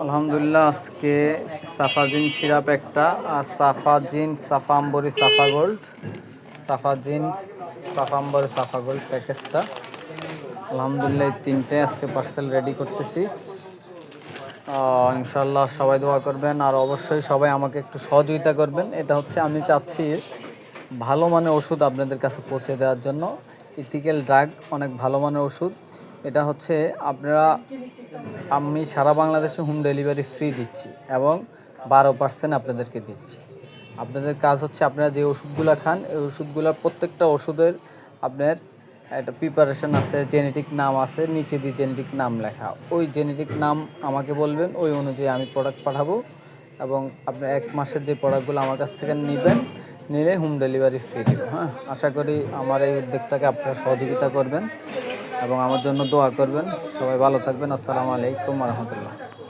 আলহামদুলিল্লাহ, আজকে সাফাজিন সিরাপ একটা, আর সাফাজিন সাফাম্বরি সাফা গোল্ড, সাফাজিন সাফাম্বরি সাফা গোল্ড প্যাকেজটা। আলহামদুলিল্লাহ এই তিনটে আজকে পার্সেল রেডি করতেছি। ইনশাল্লাহ সবাই দোয়া করবেন, আর অবশ্যই সবাই আমাকে একটু সহযোগিতা করবেন। এটা হচ্ছে আমি চাচ্ছি ভালো মানের ওষুধ আপনাদের কাছে পৌঁছে দেওয়ার জন্য। ইথিক্যাল ড্রাগ, অনেক ভালো মানের ওষুধ। এটা হচ্ছে আমি সারা বাংলাদেশে হোম ডেলিভারি ফ্রি দিচ্ছি এবং 12% আপনাদেরকে দিচ্ছি। আপনাদের কাজ হচ্ছে আপনারা যে ওষুধগুলো খান, এই ওষুধগুলোর প্রত্যেকটা ওষুধের আপনার একটা প্রিপারেশন আছে, জেনেটিক নাম আছে, নিচে দিয়ে জেনেটিক নাম লেখা। ওই জেনেটিক নাম আমাকে বলবেন, ওই অনুযায়ী আমি প্রোডাক্ট পাঠাবো এবং আপনার 1 মাসের যে প্রোডাক্টগুলো আমার কাছ থেকে নেবেন, নিলে হোম ডেলিভারি ফ্রি দেবো। হ্যাঁ, আশা করি আমার এই উদ্যোগটাকে আপনারা সহযোগিতা করবেন এবং আমার জন্য দোয়া করবেন। সবাই ভালো থাকবেন। আসসালামু আলাইকুম ওয়া রাহমাতুল্লাহ।